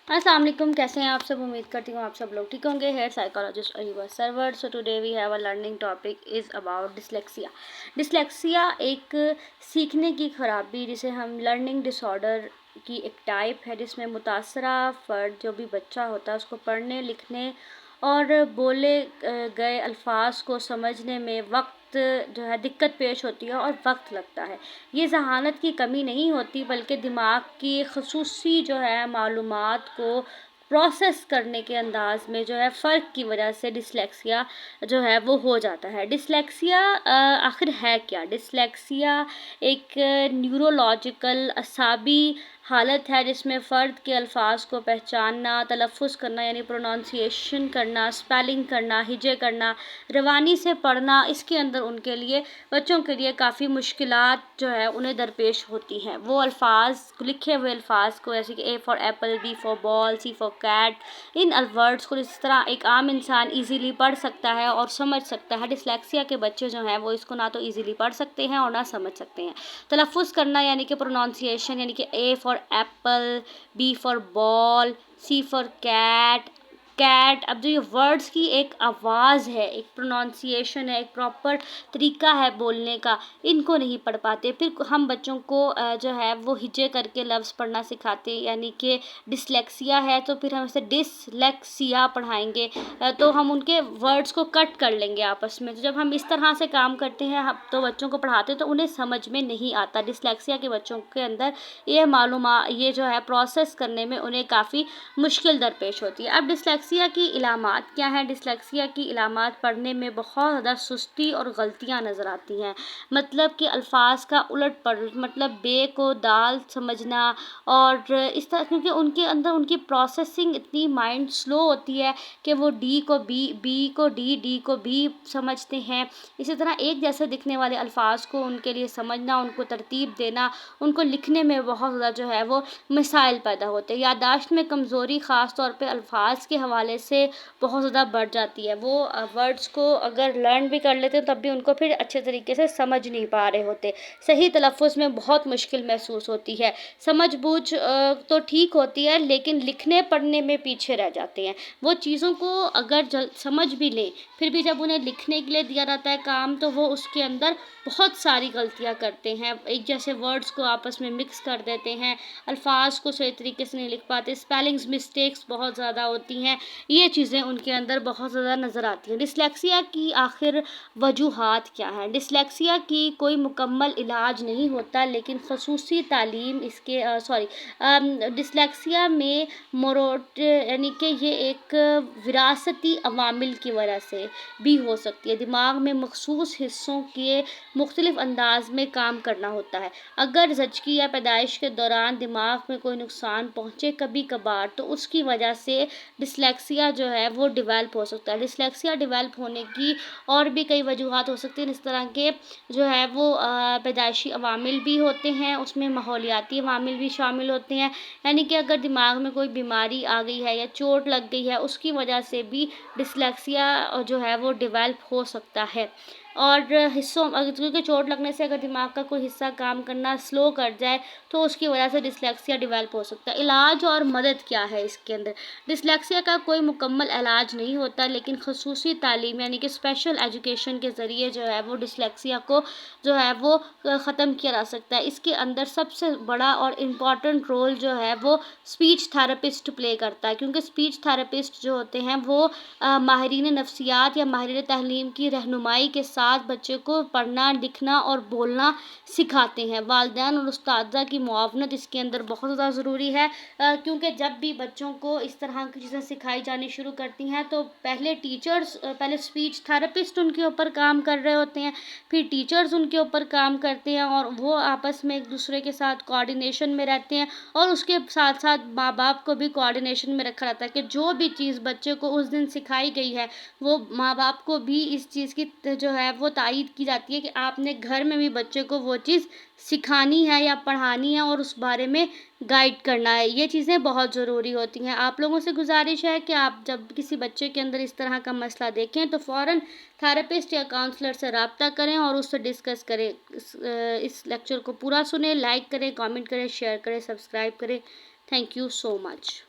अस्सलाम वालेकुम, कैसे हैं आप सब। उम्मीद करती हूँ आप सब लोग ठीक होंगे। Here psychologist Ayuba Sarwar. So today we have a learning topic is about dyslexia. Dyslexia एक सीखने की खराबी, जिसे हम लर्निंग डिसऑर्डर की एक टाइप है, जिसमें मुतासरा फ़र्द जो भी बच्चा होता है उसको पढ़ने लिखने और बोले गए अल्फाज को समझने में वक्त जो है दिक्कत पेश होती है और वक्त लगता है। ये ज़हानत की कमी नहीं होती, बल्कि दिमाग की ख़ुसूसी जो है मालूमात को प्रोसेस करने के अंदाज़ में जो है फ़र्क की वजह से डिसलेक्सिया जो है वो हो जाता है। डिसलेक्सिया आखिर है क्या? डिसलेक्सिया एक न्यूरोलॉजिकल असाबी हालत है, जिसमें फ़र्द के अल्फाज को पहचानना, तलफ़्फ़ुज़ करना यानी प्रोनाउंसिएशन करना, स्पेलिंग करना, हिजे करना, रवानी से पढ़ना, इसके अंदर उनके लिए बच्चों के लिए काफ़ी मुश्किलात जो है उन्हें दरपेश होती हैं। वो अल्फाज लिखे हुए अल्फाज को, जैसे कि A for apple, B for ball, C for cat, इन वर्ड्स को जिस तरह एक आम इंसान इजीली पढ़ सकता है और समझ सकता है, डिसलेक्सिया के बच्चे जो हैं वो इसको ना तो इजीली पढ़ सकते हैं और ना समझ सकते हैं। तलफ़्फ़ुज़ करना यानी कि प्रोनाउंसिएशन, यानी कि A for apple, B for ball, C for cat, cat. अब जो ये वर्ड्स की एक आवाज़ है, एक प्रोनाउंसिएशन है, एक प्रॉपर तरीका है बोलने का, इनको नहीं पढ़ पाते। फिर हम बच्चों को जो है वो हिजे करके लफ्ज़ पढ़ना सिखाते हैं, यानी कि डिसलेक्सिया है तो फिर हम इसे डिसलेक्सिया पढ़ाएंगे, तो हम उनके वर्ड्स को कट कर लेंगे आपस में। तो जब हम इस तरह से काम करते हैं, हम तो बच्चों को पढ़ाते हैं तो उन्हें समझ में नहीं आता। डिसलेक्सिया के बच्चों के अंदर ये जो है प्रोसेस करने में उन्हें काफ़ी मुश्किल दरपेश होती है। अब डिसलेक्सिया की इलामात क्या हैं? डिसलेक्सिया की इलामात पढ़ने में बहुत ज़्यादा सुस्ती और गलतियाँ नज़र आती हैं। मतलब कि अल्फाज का उलट पलट, मतलब बे को दाल समझना और इस तरह, क्योंकि उनके अंदर उनकी प्रोसेसिंग इतनी माइंड स्लो होती है कि वो डी को बी, बी को डी, डी को बी समझते हैं। इसी तरह एक जैसे दिखने वाले अल्फाज को उनके लिए समझना, उनको तरतीब देना, उनको लिखने में बहुत ज़्यादा जो है वो मसाइल पैदा होते हैं। याददाश्त में कमज़ोरी ख़ास तौर पे अल्फाज के हवाले से बहुत ज़्यादा बढ़ जाती है। वो वर्ड्स को अगर लर्न भी कर लेते हैं तब भी उनको फिर अच्छे तरीके से समझ नहीं पा रहे होते। सही तलफ़्फ़ुज़ में बहुत मुश्किल महसूस होती है। समझ बूझ तो ठीक होती है, लेकिन लिखने पढ़ने में पीछे रह जाते हैं। वो चीज़ों को अगर समझ भी लें, फिर भी जब उन्हें लिखने के लिए दिया जाता है काम, तो वो उसके अंदर बहुत सारी गलतियाँ करते हैं। एक जैसे वर्ड्स को आपस में मिक्स कर देते हैं, अल्फाज को सही तरीके से नहीं लिख पाते, स्पेलिंग्स मिस्टेक्स बहुत ज़्यादा होती हैं। ये चीज़ें उनके अंदर बहुत ज़्यादा नज़र आती हैं। डिसलेक्सिया की आखिर वजूहात क्या हैं? डिसलेक्सिया की कोई मुकम्मल इलाज नहीं होता, लेकिन ख़ुसूसी तालीम इसके डिसलेक्सिया में मोरोट यानी कि ये एक विरासती अवामिल की वजह से भी हो सकती है। दिमाग में मखसूस हिस्सों के मुख्तलिफ अंदाज में काम करना होता है। अगर ज़चगी या पैदाइश के दौरान दिमाग में कोई नुकसान पहुँचे कभी कभार, तो उसकी वजह से डिसलेक्सिया जो है वो डिवेल्प हो सकता है। डिसलेक्सिया डिवेल्प होने की और भी कई वजूहात हो सकती हैं। इस तरह के जो है वो पैदाइशी अवामिल भी होते हैं, उसमें माहौलियाती अवामिल भी शामिल होते हैं। यानी कि अगर दिमाग में कोई बीमारी आ गई है या चोट लग गई है, उसकी वजह से भी डिसलेक्सिया जो है वो डिवेल्प हो सकता है। और क्योंकि चोट लगने से अगर दिमाग का कोई हिस्सा काम करना स्लो कर जाए, तो उसकी वजह से डिसलेक्सिया डिवेल्प हो सकता है। इलाज और मदद क्या है इसके अंदर? डिसलेक्सिया का कोई मुकम्मल इलाज नहीं होता, लेकिन ख़ुसूसी तालीम यानी कि स्पेशल एजुकेशन के ज़रिए जो है वो डिसलेक्सिया को जो है वो ख़त्म किया जा सकता है। इसके अंदर सबसे बड़ा और इम्पॉर्टेंट रोल जो है वो स्पीच थेरेपिस्ट प्ले करता है, क्योंकि स्पीच थेरेपिस्ट जो होते हैं वो माहिरीन नफ्सियात या माहिरीन तालीम की रहनुमाई के साथ बच्चे को पढ़ना, लिखना और बोलना सिखाते हैं। वालिदैन और उस्तादा की मुआवनत इसके अंदर बहुत ज़्यादा ज़रूरी है, क्योंकि जब भी बच्चों को इस तरह की चीज़ें सिखाई जानी शुरू करती हैं, तो पहले स्पीच थेरेपिस्ट उनके ऊपर काम कर रहे होते हैं, फिर टीचर्स उनके ऊपर काम करते हैं, और वो आपस में एक दूसरे के साथ कोऑर्डिनेशन में रहते हैं। और उसके साथ साथ माँ बाप को भी कोऑर्डिनेशन में रखा जाता है कि जो भी चीज़ बच्चे को उस दिन सिखाई गई है, वो माँ बाप को भी इस चीज़ की जो है वो तायीद की जाती है कि आपने घर में भी बच्चे को वो चीज़ सिखानी है या पढ़ानी है और उस बारे में गाइड करना है। ये चीज़ें बहुत ज़रूरी होती हैं। आप लोगों से गुजारिश है कि आप जब किसी बच्चे के अंदर इस तरह का मसला देखें, तो फ़ौरन थेरेपिस्ट या काउंसलर से रब्ता करें और उससे डिस्कस करें। इस लेक्चर को पूरा सुने, लाइक करें, कमेंट करें, शेयर करें, सब्सक्राइब करें। Thank you so much.